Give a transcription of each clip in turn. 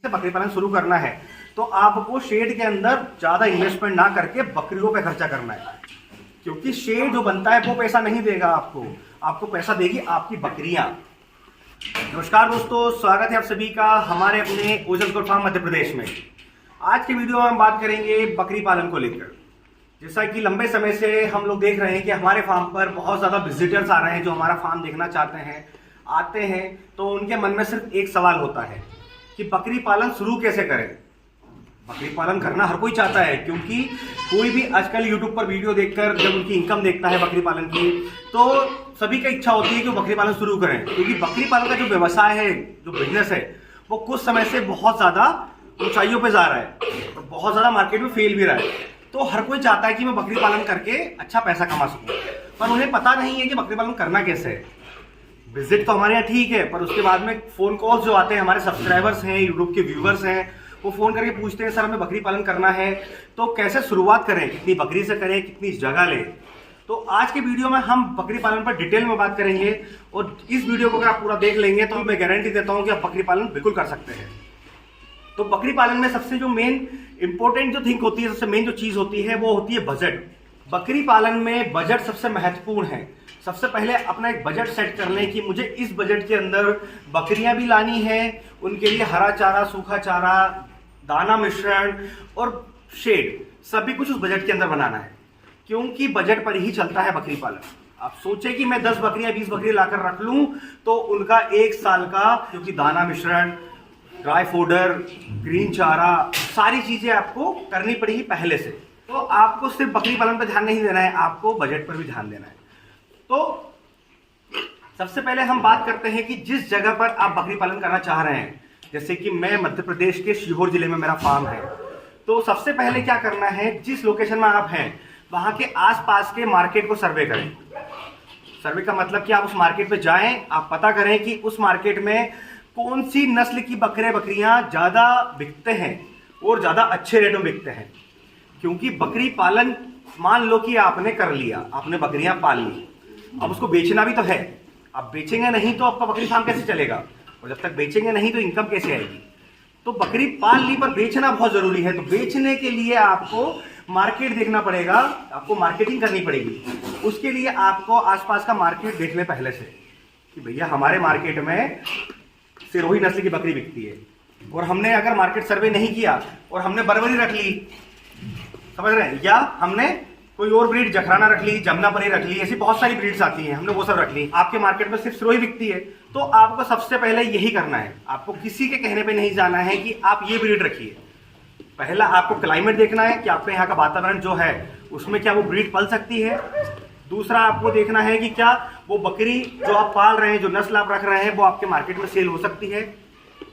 से बकरी पालन शुरू करना है तो आपको शेड के अंदर ज्यादा इन्वेस्टमेंट ना करके बकरियों पे खर्चा करना है, क्योंकि शेड जो बनता है वो पैसा नहीं देगा आपको, आपको पैसा देगी आपकी बकरियां। नमस्कार दोस्तों, स्वागत है आप सभी का हमारे अपने ओजस गोट फार्म मध्य प्रदेश में। आज के वीडियो में हम बात करेंगे बकरी पालन को लेकर। जैसा कि लंबे समय से हम लोग देख रहे हैं कि हमारे फार्म पर बहुत ज्यादा विजिटर्स आ रहे हैं जो हमारा फार्म देखना चाहते हैं, आते हैं तो उनके मन में सिर्फ एक सवाल होता है कि बकरी पालन शुरू कैसे करें। बकरी पालन करना हर कोई चाहता है, क्योंकि कोई भी आजकल YouTube पर वीडियो देखकर जब उनकी इनकम देखता है बकरी पालन की तो सभी का इच्छा होती है कि वो बकरी पालन शुरू करें, क्योंकि बकरी पालन का जो व्यवसाय है, जो बिजनेस है, वो कुछ समय से बहुत ज्यादा ऊंचाइयों पे जा रहा है और बहुत ज्यादा मार्केट में फेल भी रहा है। तो हर कोई चाहता है कि मैं बकरी पालन करके अच्छा पैसा कमा सकूं, पर उन्हें पता नहीं है कि बकरी पालन करना कैसे है। विजिट तो हमारे यहाँ ठीक है, पर उसके बाद में फोन कॉल्स जो आते हैं, हमारे सब्सक्राइबर्स हैं, यूट्यूब के व्यूवर्स हैं, वो फोन करके पूछते हैं सर हमें बकरी पालन करना है तो कैसे शुरुआत करें, कितनी बकरी से करें, कितनी जगह लें। तो आज के वीडियो में हम बकरी पालन पर डिटेल में बात करेंगे और इस वीडियो को अगर आप पूरा देख लेंगे तो मैं गारंटी देता हूं कि आप बकरी पालन बिल्कुल कर सकते हैं। तो बकरी पालन में सबसे जो मेन इंपॉर्टेंट जो थिंग होती है, सबसे मेन जो चीज होती है वो होती है बजट। बकरी पालन में बजट सबसे महत्वपूर्ण है। सबसे पहले अपना एक बजट सेट कर लें कि मुझे इस बजट के अंदर बकरियां भी लानी है, उनके लिए हरा चारा, सूखा चारा, दाना मिश्रण और शेड, सभी कुछ उस बजट के अंदर बनाना है, क्योंकि बजट पर ही चलता है बकरी पालन। आप सोचे कि मैं 10 बकरियां 20 बकरियां लाकर रख लूं तो उनका एक साल का, क्योंकि दाना मिश्रण, ड्राई फोडर, ग्रीन चारा, सारी चीजें आपको करनी पड़ेगी पहले से। तो आपको सिर्फ बकरी पालन पर ध्यान नहीं देना है, आपको बजट पर भी ध्यान देना है। तो सबसे पहले हम बात करते हैं कि जिस जगह पर आप बकरी पालन करना चाह रहे हैं, जैसे कि मैं मध्य प्रदेश के सीहोर जिले में मेरा फार्म है, तो सबसे पहले क्या करना है, जिस लोकेशन में आप हैं वहां के आसपास के मार्केट को सर्वे करें। सर्वे का मतलब कि आप उस मार्केट पे जाएं, आप पता करें कि उस मार्केट में कौन सी नस्ल की बकरियां ज्यादा बिकते हैं और ज्यादा अच्छे रेट में बिकते हैं। क्योंकि बकरी पालन मान लो कि आपने कर लिया, आपने बकरियां पाल ली, अब उसको बेचना भी तो है। आप बेचेंगे नहीं तो आपका बकरी फार्म कैसे चलेगा, और जब तक बेचेंगे नहीं तो इनकम कैसे आएगी। तो बकरी पाल ली पर बेचना बहुत जरूरी है। तो बेचने के लिए आपको मार्केट देखना पड़ेगा, आपको मार्केटिंग करनी पड़ेगी। उसके लिए आपको आसपास का मार्केट देख ले पहले से कि भैया हमारे मार्केट में सिरोही नस्ल की बकरी बिकती है, और हमने अगर मार्केट सर्वे नहीं किया और हमने बरबरी रख ली, समझ रहे हैं, या हमने कोई और ब्रीड जखराना रख ली, जमुनापरी रख ली, ऐसी बहुत सारी ब्रीड्स आती हैं, हमने वो सब रख ली, आपके मार्केट में सिर्फ सिरोही बिकती है, तो आपको सबसे पहले यही करना है। आपको किसी के कहने पे नहीं जाना है कि आप ये ब्रीड रखिए। पहला आपको क्लाइमेट देखना है कि आपके यहाँ का वातावरण जो है उसमें क्या वो ब्रीड पल सकती है। दूसरा आपको देखना है कि क्या वो बकरी जो आप पाल रहे हैं, जो नस्ल आप रख रहे हैं, वो आपके मार्केट में सेल हो सकती है,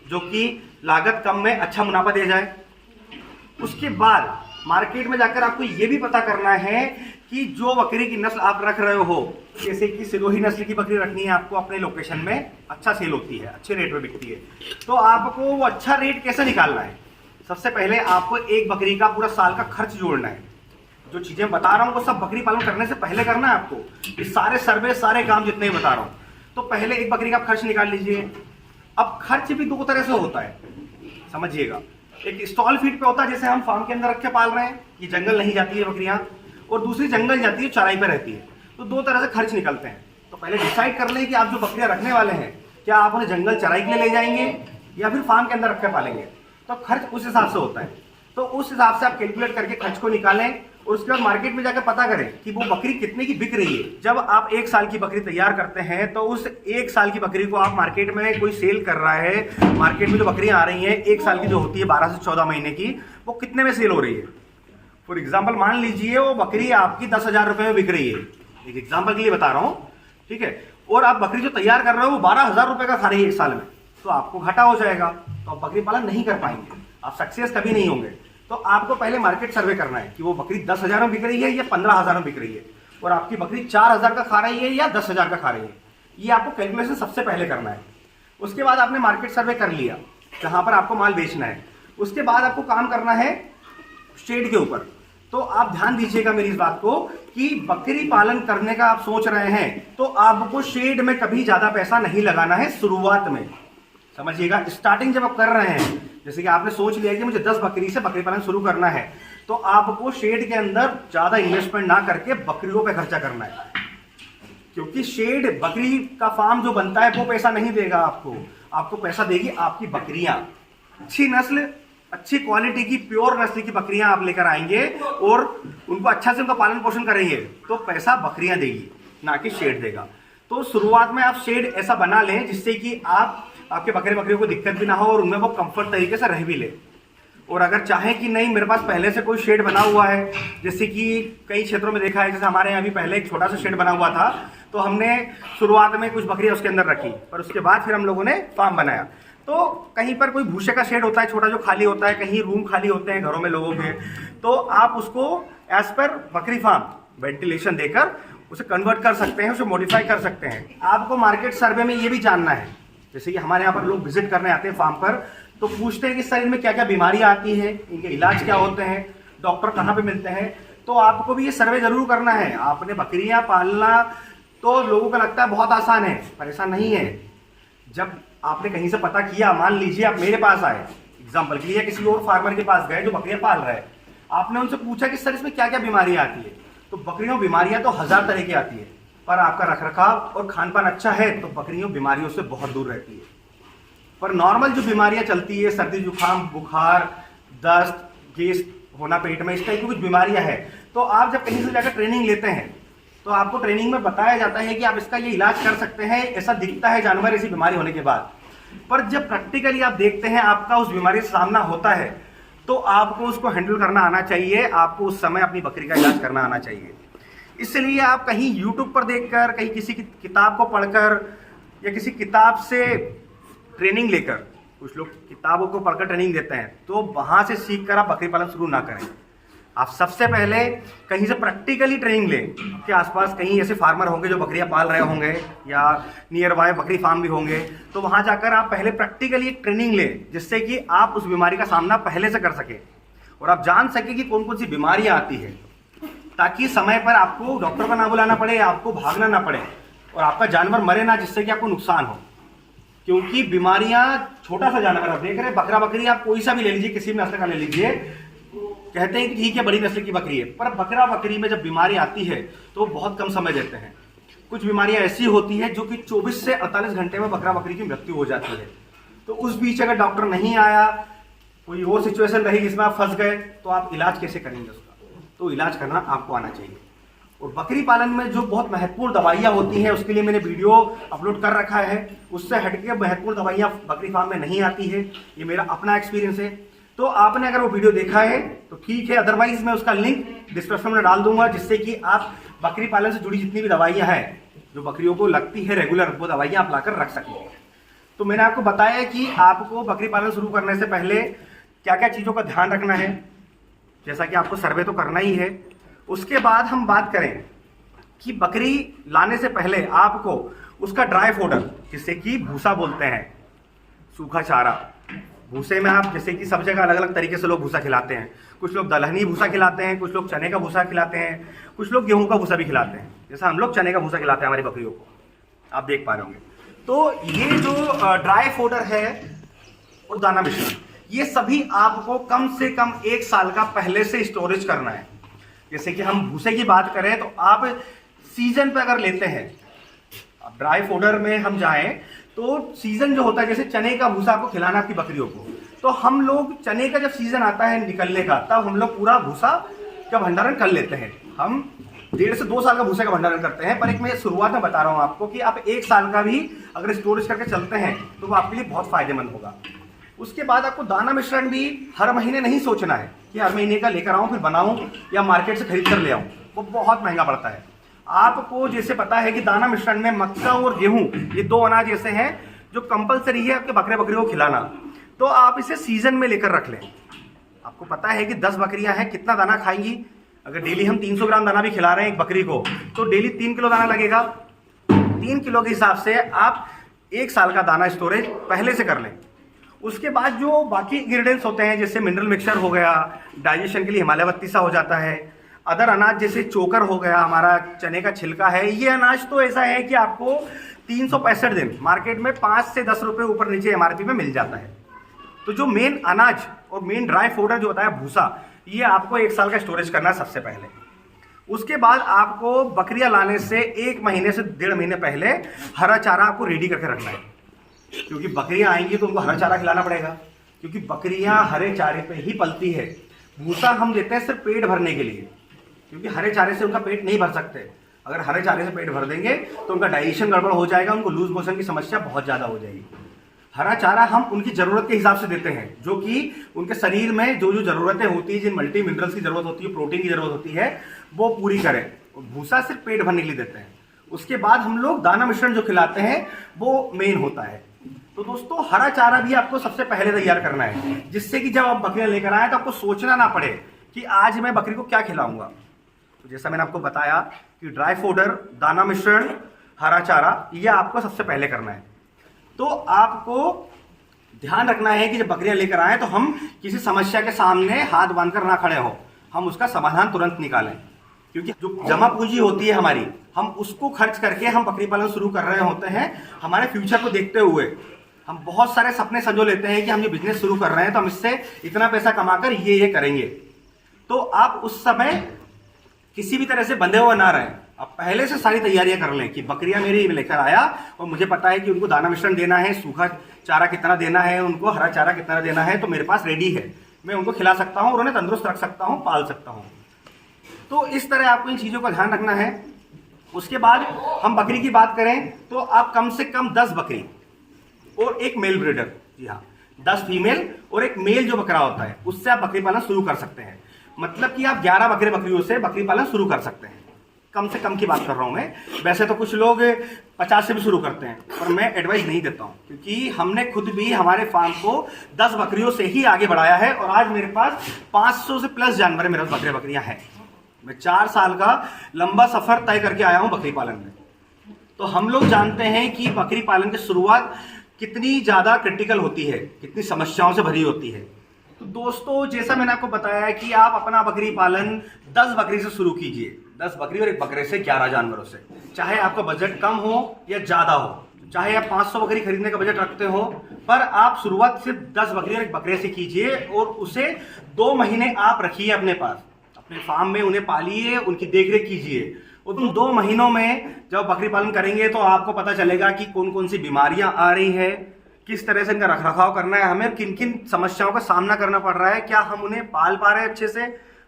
जो कि लागत कम में अच्छा मुनाफा दे जाए। उसके बाद मार्केट में जाकर आपको ये भी पता करना है कि जो बकरी की नस्ल आप रख रहे हो, जैसे कि सिरोही नस्ल की बकरी रखनी है आपको अपने लोकेशन में, अच्छा सेल होती है, अच्छे रेट में बिकती है, तो आपको वो अच्छा रेट कैसे निकालना है। सबसे पहले आपको एक बकरी का पूरा साल का खर्च जोड़ना है। जो चीजें बता रहा हूँ वो सब बकरी पालन करने से पहले करना है आपको, ये सारे सर्वे, सारे काम जितने बता रहा हूँ। तो पहले एक बकरी का खर्च निकाल लीजिए। अब खर्च भी दो तरह से होता है, समझिएगा। एक स्टॉल फीड पे होता है, जैसे हम फार्म के अंदर रख के पाल रहे हैं, ये जंगल नहीं जाती है बकरियां, और दूसरी जंगल जाती है, चराई पे रहती है। तो दो तरह से खर्च निकलते हैं। तो पहले डिसाइड कर लें कि आप जो बकरियां रखने वाले हैं, क्या आप उन्हें जंगल चराई के लिए ले जाएंगे या फिर फार्म के अंदर रख के पालेंगे। तो खर्च उस हिसाब से होता है। तो उस हिसाब से आप कैलकुलेट करके खर्च को निकालें और उसके बाद मार्केट में जाकर पता करें कि वो बकरी कितने की बिक रही है। जब आप 1 साल की बकरी तैयार करते हैं तो उस 1 साल की बकरी को आप मार्केट में कोई सेल कर रहा है, मार्केट में जो बकरियां आ रही हैं 1 साल की जो होती है 12 से 14 महीने की, वो कितने में सेल हो रही है। फॉर एग्जाम्पल मान लीजिए वो बकरी आपकी 10,000 रुपए में बिक रही है, एक एग्जाम्पल के लिए बता रहा हूँ, ठीक है, और आप बकरी जो तैयार कर रहे हो वो 12,000 रुपए का खा रही है 1 साल में, तो आपको घाटा हो जाएगा, तो आप बकरी पालन नहीं कर पाएंगे, आप सक्सेस कभी नहीं होंगे। तो आपको पहले मार्केट सर्वे करना है कि वो बकरी 10,000 में बिक रही है या 15,000 में बिक रही है, और आपकी बकरी 4,000 का खा रही है या 10,000 का खा रही है। ये आपको कैलकुलेशन सबसे पहले करना है। उसके बाद आपने मार्केट सर्वे कर लिया जहां पर आपको माल बेचना है, उसके बाद आपको काम करना है शेड के ऊपर। तो आप ध्यान दीजिएगा मेरी इस बात को कि बकरी पालन करने का आप सोच रहे हैं तो आपको शेड में कभी ज्यादा पैसा नहीं लगाना है शुरुआत में, समझिएगा। स्टार्टिंग जब आप कर रहे हैं जैसे कि आपने सोच लिया कि मुझे 10 बकरी से बकरी पालन शुरू करना है, तो आपको शेड के अंदर ज्यादा इन्वेस्टमेंट ना करके बकरियों पे खर्चा करना है। क्योंकि शेड बकरी का फार्म जो बनता है वो पैसा नहीं देगा आपको पैसा देगी आपकी बकरियां। अच्छी नस्ल, अच्छी क्वालिटी की प्योर नस्ल की बकरियां आप लेकर आएंगे और उनको अच्छा से उनका पालन पोषण करेंगे तो पैसा बकरियां देगी, ना कि शेड देगा। तो शुरुआत में आप शेड ऐसा बना लें जिससे कि आपके बकरियों को दिक्कत भी ना हो और उनमें वो कंफर्ट तरीके से रह भी ले। और अगर चाहें कि नहीं मेरे पास पहले से कोई शेड बना हुआ है, जैसे कि कई क्षेत्रों में देखा है, जैसे हमारे यहाँ भी पहले एक छोटा सा शेड बना हुआ था, तो हमने शुरुआत में कुछ बकरियां उसके अंदर रखी, पर उसके बाद फिर हम लोगों ने फार्म बनाया। तो कहीं पर कोई भूसे का शेड होता है छोटा जो खाली होता है, कहीं रूम खाली होते हैं घरों में लोगों के, तो आप उसको एज पर बकरी फार्म वेंटिलेशन देकर उसे कन्वर्ट कर सकते हैं, उसे मॉडिफाई कर सकते हैं। आपको मार्केट सर्वे में ये भी जानना है, जैसे कि हमारे यहाँ पर लोग विजिट करने आते हैं फार्म पर, तो पूछते हैं कि शरीर में क्या क्या बीमारियां आती हैं, इनके इलाज क्या होते हैं, डॉक्टर कहाँ पे मिलते हैं। तो आपको भी ये सर्वे जरूर करना है। आपने बकरियां पालना तो लोगों को लगता है बहुत आसान है, परेशान नहीं है। जब आपने कहीं से पता किया, मान लीजिए आप मेरे पास आए एग्जाम्पल के लिए, किसी और फार्मर के पास गए जो बकरियां पाल रहा है, आपने उनसे पूछा कि सर इसमें क्या क्या बीमारियां आती है, तो बकरियों बीमारियां तो 1000 तरह की आती है, पर आपका रखरखाव और खान पान अच्छा है तो बकरियों बीमारियों से बहुत दूर रहती है। पर नॉर्मल जो बीमारियां चलती है, सर्दी जुकाम, बुखार, दस्त, गैस होना पेट में, इस टाइप की कुछ बीमारियां हैं, तो आप जब कहीं से जाकर ट्रेनिंग लेते हैं तो आपको ट्रेनिंग में बताया जाता है कि आप इसका ये इलाज कर सकते हैं, ऐसा दिखता है जानवर ऐसी बीमारी होने के बाद। पर जब प्रैक्टिकली आप देखते हैं आपका उस बीमारी से सामना होता है तो आपको उसको हैंडल करना आना चाहिए, आपको उस समय अपनी बकरी का इलाज करना आना चाहिए। इसलिए आप कहीं यूट्यूब पर देखकर, कहीं किसी की किताब को पढ़कर या किसी किताब से ट्रेनिंग लेकर, कुछ लोग किताबों को पढ़कर ट्रेनिंग देते हैं, तो वहां से सीखकर आप बकरी पालन शुरू ना करें। आप सबसे पहले कहीं से प्रैक्टिकली ट्रेनिंग लें। आपके आसपास कहीं ऐसे फार्मर होंगे जो बकरियां पाल रहे होंगे या नियर बाय बकरी फार्म भी होंगे, तो वहां जाकर आप पहले प्रैक्टिकली एक ट्रेनिंग लें जिससे कि आप उस बीमारी का सामना पहले से कर सके और आप जान सके कि कौन कौन सी बीमारियां आती है, ताकि समय पर आपको डॉक्टर का ना बुलाना पड़े, आपको भागना ना पड़े और आपका जानवर मरे ना, जिससे कि आपको नुकसान हो। क्योंकि बीमारियां, छोटा सा जानवर आप देख रहे हैं, बकरा बकरी आप कोई सा भी ले लीजिए, किसी भी नस्ल का ले लीजिए, कहते हैं कि ठीक है बड़ी नस्ल की बकरी है, पर बकरा बकरी में जब बीमारी आती है तो बहुत कम समय देते हैं। कुछ बीमारियां ऐसी होती है जो कि 24 से 48 घंटे में बकरा बकरी की मृत्यु हो जाती है। तो उस बीच अगर डॉक्टर नहीं आया, कोई और सिचुएशन रही जिसमें आप फंस गए, तो आप इलाज कैसे करेंगे उसका? तो इलाज करना आपको आना चाहिए। और बकरी पालन में जो बहुत महत्वपूर्ण दवाइयाँ होती हैं उसके लिए मैंने वीडियो अपलोड कर रखा है, उससे हटके महत्वपूर्ण दवाइयाँ बकरी फार्म में नहीं आती है, ये मेरा अपना एक्सपीरियंस है। तो आपने अगर वो वीडियो देखा है तो ठीक है, अदरवाइज मैं उसका लिंक डिस्क्रिप्शन में डाल दूंगा, जिससे कि आप बकरी पालन से जुड़ी जितनी भी दवाइयाँ हैं जो बकरियों को लगती है रेगुलर, वो दवाइयाँ आप लाकर रख सकेंगे। तो मैंने आपको बताया कि आपको बकरी पालन शुरू करने से पहले क्या क्या चीज़ों का ध्यान रखना है, जैसा कि आपको सर्वे तो करना ही है। उसके बाद हम बात करें कि बकरी लाने से पहले आपको उसका ड्राई फोडर, जिसे कि भूसा बोलते हैं, सूखा चारा, भूसे में आप जैसे कि सब जगह अलग अलग तरीके से लोग भूसा खिलाते हैं। कुछ लोग दलहनी भूसा खिलाते हैं, कुछ लोग चने का भूसा खिलाते हैं, कुछ लोग गेहूं का भूसा भी खिलाते हैं। जैसा हम लोग चने का भूसा खिलाते हैं हमारी बकरियों को, आप देख पा रहे होंगे। तो ये जो ड्राई फोडर है और दाना मिश्रण, ये सभी आपको कम से कम 1 साल का पहले से स्टोरेज करना है। जैसे कि हम भूसे की बात करें तो आप सीजन पे अगर लेते हैं, अब ड्राई फोडर में हम जाएं तो सीजन जो होता है, जैसे चने का भूसा आपको खिलाना आपकी बकरियों को, तो हम लोग चने का जब सीजन आता है निकलने का, तब हम लोग पूरा भूसा का भंडारण कर लेते हैं। हम 1.5 से 2 साल का भूसे का भंडारण करते हैं, पर एक मैं शुरुआत में बता रहा हूं आपको कि आप 1 साल का भी अगर स्टोरेज करके चलते हैं तो वो आपके लिए बहुत फायदेमंद होगा। उसके बाद आपको दाना मिश्रण भी हर महीने नहीं सोचना है कि हर महीने का लेकर आऊं फिर बनाऊं या मार्केट से खरीद कर ले आऊं, वो बहुत महंगा पड़ता है। आपको जैसे पता है कि दाना मिश्रण में मक्का और गेहूं, ये 2 अनाज ऐसे हैं जो कंपलसरी है आपके बकरे बकरियों को खिलाना, तो आप इसे सीजन में लेकर रख लें। आपको पता है कि 10 बकरियां हैं, कितना दाना खाएंगी? अगर डेली हम 300 ग्राम दाना भी खिला रहे हैं एक बकरी को, तो डेली 3 किलो दाना लगेगा। 3 किलो के हिसाब से आप 1 साल का दाना स्टोरेज पहले से कर लें। उसके बाद जो बाकी इंग्रेडिएंट्स होते हैं, जैसे मिनरल मिक्सचर हो गया, डाइजेशन के लिए हिमालयवत्ती सा हो जाता है, अदर अनाज जैसे चोकर हो गया, हमारा चने का छिलका है, ये अनाज तो ऐसा है कि आपको 365 दिन मार्केट में 5 से 10 रुपए ऊपर नीचे एमआरपी में मिल जाता है। तो जो मेन अनाज और मेन ड्राई फोडर जो होता है भूसा, ये आपको 1 साल का स्टोरेज करना है सबसे पहले। उसके बाद आपको बकरियां लाने से 1 महीने से 1.5 महीने पहले हरा चारा आपको रेडी करके रखना है, क्योंकि बकरियां आएंगी तो उनको हरा चारा खिलाना पड़ेगा, क्योंकि बकरियां हरे चारे पे ही पलती है। भूसा हम देते हैं सिर्फ पेट भरने के लिए, क्योंकि हरे चारे से उनका पेट नहीं भर सकते। अगर हरे चारे से पेट भर देंगे तो उनका डाइजेशन गड़बड़ हो जाएगा, उनको लूज मोशन की समस्या बहुत ज़्यादा हो जाएगी। हरा चारा हम उनकी ज़रूरत के हिसाब से देते हैं, जो कि उनके शरीर में जो जो ज़रूरतें होती है, जिन मल्टी मिनरल्स की ज़रूरत होती है, प्रोटीन की ज़रूरत होती है, वो पूरी करें। भूसा सिर्फ पेट भरने के लिए देते हैं। उसके बाद हम लोग दाना मिश्रण जो खिलाते हैं वो मेन होता है। तो दोस्तों हरा चारा भी आपको सबसे पहले तैयार करना है, जिससे कि जब आप बकरियां लेकर आए तो आपको सोचना ना पड़े कि आज मैं बकरी को क्या खिलाऊंगा। तो जैसा मैंने आपको बताया कि ड्राई फोडर, दाना मिश्रण, हरा चारा, ये आपको सबसे पहले करना है। तो आपको ध्यान रखना है कि जब बकरियां लेकर आए तो हम किसी समस्या के सामने हाथ बांधकर ना खड़े हो, हम उसका समाधान तुरंत निकालें। क्योंकि जो जमा पूंजी होती है हमारी, हम उसको खर्च करके हम बकरी पालन शुरू कर रहे होते हैं। हमारे फ्यूचर को देखते हुए हम बहुत सारे सपने संजो लेते हैं कि हम ये बिजनेस शुरू कर रहे हैं तो हम इससे इतना पैसा कमाकर ये करेंगे। तो आप उस समय किसी भी तरह से बंधे हुए ना रहें, आप पहले से सारी तैयारियां कर लें कि बकरियां मेरी लेकर आया और मुझे पता है कि उनको दाना मिश्रण देना है, सूखा चारा कितना देना है, उनको हरा चारा कितना देना है, तो मेरे पास रेडी है, मैं उनको खिला सकता हूं और उन्हें तंदुरुस्त रख सकता हूं, पाल सकता हूं। तो इस तरह आपको इन चीज़ों का ध्यान रखना है। उसके बाद हम बकरी की बात करें तो आप कम से कम 10 बकरी और 1 मेल ब्रीडर, जी हाँ 10 फीमेल और 1 मेल जो बकरा होता है, उससे आप बकरी पालन शुरू कर सकते हैं। मतलब कि आप 11 बकरियों से बकरी पालन शुरू कर सकते हैं। कम से कम की बात कर रहा हूं मैं, वैसे तो कुछ लोग 50 से भी शुरू करते हैं, पर मैं एडवाइस नहीं देता हूं, क्योंकि हमने खुद भी हमारे फार्म को 10 बकरियों से ही आगे बढ़ाया है और आज मेरे पास 500 से प्लस जानवर मेरे पास बकरियां हैं। मैं 4 साल का लंबा सफर तय करके आया हूं बकरी पालन में। तो हम लोग जानते हैं कि बकरी पालन की शुरुआत कितनी ज़्यादा क्रिटिकल होती है, कितनी समस्याओं से भरी होती है। तो दोस्तों जैसा मैंने आपको बताया है कि आप अपना बकरी पालन 10 बकरी से शुरू कीजिए, 10 बकरी और 1 बकरे से 11 जानवरों से। चाहे आपका बजट कम हो या ज़्यादा हो, चाहे आप 500 बकरी खरीदने का बजट रखते हो, पर आप शुरुआत सिर्फ 10 बकरी और 1 बकरे से कीजिए और उसे 2 महीने आप रखिए अपने पास, अपने फार्म में उन्हें पालिए, उनकी देखरेख कीजिए। और तुम 2 महीनों में जब बकरी पालन करेंगे तो आपको पता चलेगा कि कौन कौन सी बीमारियां आ रही है, किस तरह से इनका रखरखाव करना है, हमें किन किन समस्याओं का सामना करना पड़ रहा है, क्या हम उन्हें पाल पा रहे हैं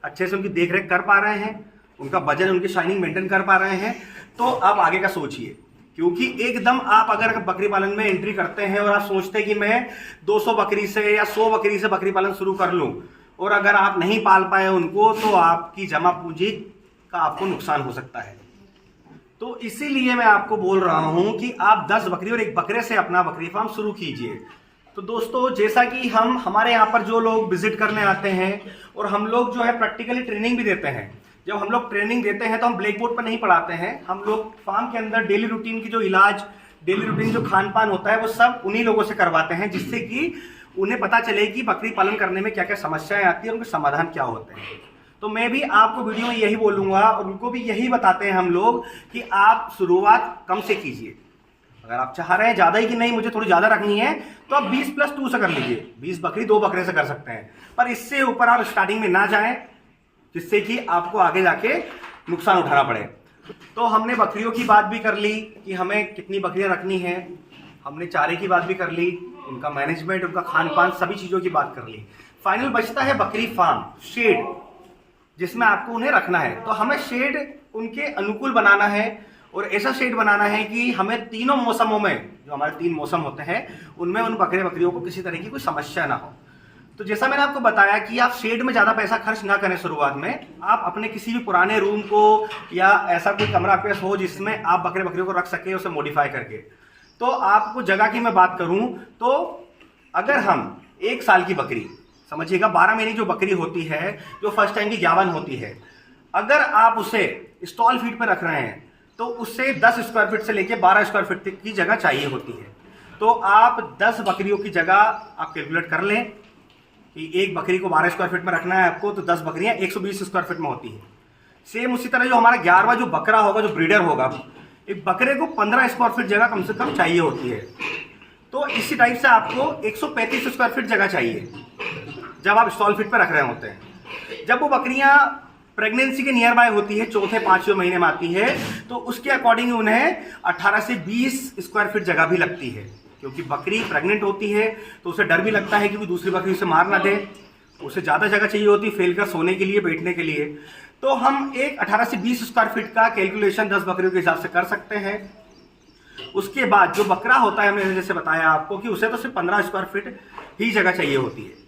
अच्छे से उनकी देखरेख कर पा रहे हैं, उनका वजन, उनकी शाइनिंग मेंटेन कर पा रहे हैं। तो आप आगे का सोचिए, क्योंकि एकदम आप अगर बकरी पालन में एंट्री करते हैं और आप सोचते हैं कि मैं 200 बकरी से या 100 बकरी से बकरी पालन शुरू कर लूं, और अगर आप नहीं पाल पाए उनको तो आपकी जमा पूंजी का आपको नुकसान हो सकता है। तो इसीलिए मैं आपको बोल रहा हूं कि आप 10 बकरी और 1 बकरे से अपना बकरी फार्म शुरू कीजिए। तो दोस्तों जैसा कि हमारे यहाँ पर जो लोग विजिट करने आते हैं और हम लोग जो है प्रैक्टिकली ट्रेनिंग भी देते हैं, जब हम लोग ट्रेनिंग देते हैं तो हम ब्लैक बोर्ड पर नहीं पढ़ाते हैं, हम लोग फार्म के अंदर डेली रूटीन की जो इलाज, डेली रूटीन जो खान पान होता है वो सब उन्हीं लोगों से करवाते हैं, जिससे कि उन्हें पता चले कि बकरी पालन करने में क्या क्या समस्याएं आती है, उनके समाधान क्या होते हैं। तो मैं भी आपको वीडियो में यही बोलूँगा और उनको भी यही बताते हैं हम लोग कि आप शुरुआत कम से कीजिए। अगर आप चाह रहे हैं ज़्यादा ही कि नहीं मुझे थोड़ी ज़्यादा रखनी है, तो आप 20+2 से कर लीजिए, 20 बकरी 2 बकरे से कर सकते हैं, पर इससे ऊपर आप स्टार्टिंग में ना जाएं, जिससे कि आपको आगे जाके नुकसान उठाना पड़े। तो हमने बकरियों की बात भी कर ली कि हमें कितनी बकरियां रखनी है, हमने चारे की बात भी कर ली, उनका मैनेजमेंट, उनका खान पान, सभी चीज़ों की बात कर ली। फाइनल बचता है बकरी फार्म, शेड, जिसमें आपको उन्हें रखना है। तो हमें शेड उनके अनुकूल बनाना है और ऐसा शेड बनाना है कि हमें तीनों मौसमों में, जो हमारे 3 मौसम होते हैं, उनमें उन बकरियों को किसी तरह की कोई समस्या ना हो। तो जैसा मैंने आपको बताया कि आप शेड में ज़्यादा पैसा खर्च ना करें शुरुआत में, आप अपने किसी भी पुराने रूम को या ऐसा कोई कमरा पेश हो जिसमें आप बकरियों को रख सकें उसे मॉडिफाई करके। तो आपको जगह की मैं बात करूं तो अगर हम 1 साल की बकरी, समझिएगा 12 महीने जो बकरी होती है, जो फर्स्ट टाइम की ग्यावन होती है, अगर आप उसे स्टॉल फीड पर रख रहे हैं तो उससे 10 स्क्वायर फीट से लेकर 12 स्क्वायर फीट तक की जगह चाहिए होती है। तो आप 10 बकरियों की जगह आप कैलकुलेट कर लें कि 1 बकरी को 12 स्क्वायर फीट में रखना है आपको, तो 10 बकरियां 120 स्क्वायर फीट में होती है। सेम उसी तरह जो हमारा 11वां जो बकरा होगा, जो ब्रीडर होगा, एक बकरे को 15 स्क्वायर फीट जगह कम से कम चाहिए होती है। तो इसी टाइप से आपको 135 स्क्वायर फीट जगह चाहिए जब आप स्टॉल फीट पर रख रहे होते हैं। जब वो बकरियां प्रेगनेंसी के नियर बाय होती है, चौथे 5वें महीने में आती है, तो उसके अकॉर्डिंग उन्हें 18 से 20 स्क्वायर फीट जगह भी लगती है, क्योंकि बकरी प्रेग्नेंट होती है तो उसे डर भी लगता है कि कोई दूसरी बकरी उसे मार ना दे, उसे ज़्यादा जगह चाहिए होती है फैल कर सोने के लिए, बैठने के लिए। तो हम एक 18 से 20 स्क्वायर फीट का कैलकुलेशन 10 बकरियों के हिसाब से कर सकते हैं। उसके बाद जो बकरा होता है, मैंने जैसे बताया आपको कि उसे तो सिर्फ 15 स्क्वायर फीट ही जगह चाहिए होती है,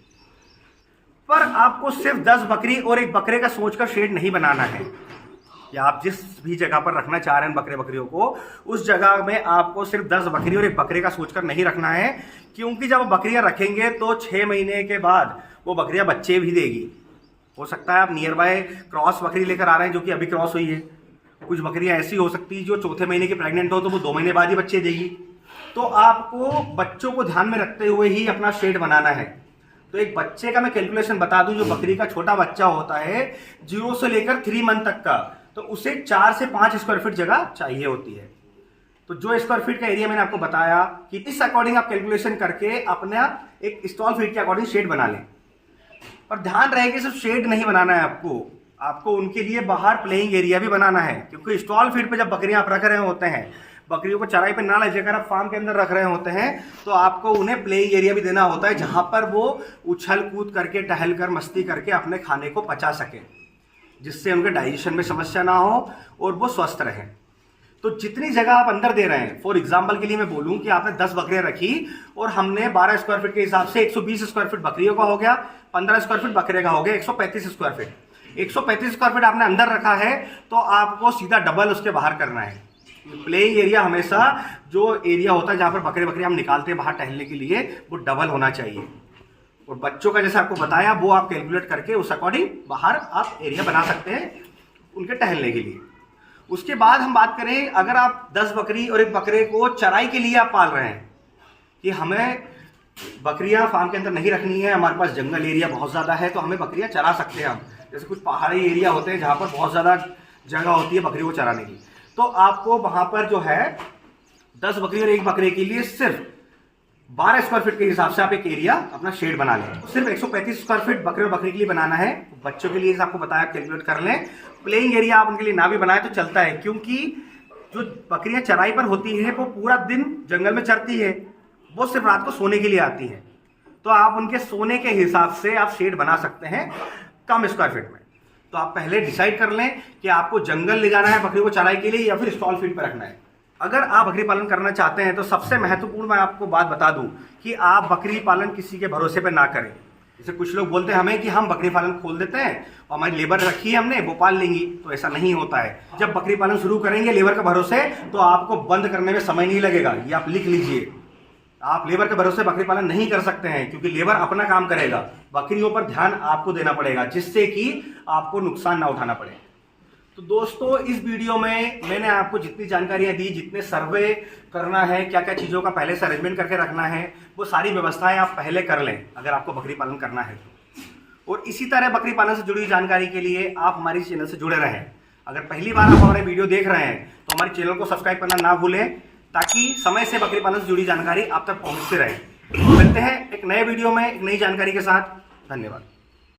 पर आपको सिर्फ 10 बकरी और एक बकरे का सोचकर शेड नहीं बनाना है, या आप जिस भी जगह पर रखना चाह रहे हैं बकरियों को, उस जगह में आपको सिर्फ 10 बकरी और एक बकरे का सोचकर नहीं रखना है, क्योंकि जब बकरियां रखेंगे तो 6 महीने के बाद वो बकरियां बच्चे भी देगी। हो सकता है आप नियर बाय क्रॉस बकरी लेकर आ रहे हैं जो कि अभी क्रॉस हुई है, कुछ बकरियां ऐसी हो सकती है जो चौथे महीने की प्रेग्नेंट हो तो वो 2 महीने बाद ही बच्चे देगी। तो आपको बच्चों को ध्यान में रखते हुए ही अपना शेड बनाना है। तो एक बच्चे का मैं कैलकुलेशन बता दूं, जो बकरी का छोटा बच्चा होता है 0 से लेकर 3 मंथ तक का, तो उसे 4 से 5 स्क्वायर फीट जगह चाहिए होती है। तो जो स्क्वायर फीट का एरिया मैंने आपको बताया कि इस अकॉर्डिंग आप कैलकुलेशन करके अपना एक स्टॉल फीट के अकॉर्डिंग शेड बना लें। और ध्यान रहे कि सिर्फ शेड नहीं बनाना है आपको उनके लिए बाहर प्लेइंग एरिया भी बनाना है, क्योंकि स्टॉल फीट पे जब बकरियां आप रख रहे होते हैं, बकरियों को चराई पे ना ले जाकर आप फार्म के अंदर रख रहे होते हैं, तो आपको उन्हें प्लेइंग एरिया भी देना होता है जहां पर वो उछल कूद करके, टहल कर, मस्ती करके अपने खाने को पचा सके, जिससे उनके डाइजेशन में समस्या ना हो और वो स्वस्थ रहें। तो जितनी जगह आप अंदर दे रहे हैं, फॉर एग्जाम्पल के लिए मैं बोलूं कि आपने 10 बकरियां रखी और हमने 12 स्क्वायर फीट के हिसाब से 120 स्क्वायर फीट बकरियों का हो गया, 15 स्क्वायर फीट बकरे का हो गया, 135 स्क्वायर फीट। 135 स्क्वायर फीट आपने अंदर रखा है तो आपको सीधा डबल उसके बाहर करना है। प्लेइंग एरिया हमेशा जो एरिया होता है जहां पर बकरे हम निकालते हैं बाहर टहलने के लिए, वो डबल होना चाहिए। और बच्चों का जैसे आपको बताया वो आप कैलकुलेट करके उस अकॉर्डिंग बाहर आप एरिया बना सकते हैं उनके टहलने के लिए। उसके बाद हम बात करें, अगर आप 10 बकरी और एक बकरे को चराई के लिए आप पाल रहे हैं कि हमें बकरियां फार्म के अंदर नहीं रखनी है, हमारे पास जंगल एरिया बहुत ज़्यादा है तो हमें बकरियां चरा सकते हैं हम, जैसे कुछ पहाड़ी एरिया होते हैं जहाँ पर बहुत ज़्यादा जगह होती है बकरियों को चराने की, तो आपको वहाँ पर जो है 10 बकरी और एक बकरे के लिए सिर्फ 12 स्क्वायर फीट के हिसाब से आप एक एरिया अपना शेड बना लें। सिर्फ 135 स्क्वायर फीट बकरे और बकरी के लिए बनाना है। बच्चों के लिए आपको बताया कैलकुलेट कर लें। प्लेइंग एरिया आप उनके लिए ना भी बनाए तो चलता है, क्योंकि जो बकरियां चराई पर होती है वो पूरा दिन जंगल में चरती है, वो सिर्फ रात को सोने के लिए आती है। तो आप उनके सोने के हिसाब से आप शेड बना सकते हैं कम स्क्वायर फीट में। तो आप पहले डिसाइड कर लें कि आपको जंगल ले जाना है बकरी को चराई के लिए या फिर स्टॉल फीड पर रखना है। अगर आप बकरी पालन करना चाहते हैं तो सबसे महत्वपूर्ण मैं आपको बात बता दूं कि आप बकरी पालन किसी के भरोसे पर ना करें। जैसे कुछ लोग बोलते हैं हमें कि हम बकरी पालन खोल देते हैं और हमारी लेबर रखी है हमने, वो पाल लेंगी, तो ऐसा नहीं होता है। जब बकरी पालन शुरू करेंगे लेबर के भरोसे, तो आपको बंद करने में समय नहीं लगेगा, ये आप लिख लीजिए। आप लेबर के भरोसे बकरी पालन नहीं कर सकते हैं, क्योंकि लेबर अपना काम करेगा, बकरियों पर ध्यान आपको देना पड़ेगा, जिससे कि आपको नुकसान ना उठाना पड़े। तो दोस्तों, इस वीडियो में मैंने आपको जितनी जानकारियां दी, जितने सर्वे करना है, क्या क्या चीज़ों का पहले से अरेंजमेंट करके रखना है, वो सारी व्यवस्थाएं आप पहले कर लें अगर आपको बकरी पालन करना है तो। और इसी तरह बकरी पालन से जुड़ी जानकारी के लिए आप हमारे चैनल से जुड़े रहें। अगर पहली बार आप हमारे वीडियो देख रहे हैं तो हमारे चैनल को सब्सक्राइब करना ना भूलें, ताकि समय से बकरी पालन से जुड़ी जानकारी आप तक पहुँचते रहे। मिलते हैं एक नए वीडियो में एक नई जानकारी के साथ। धन्यवाद।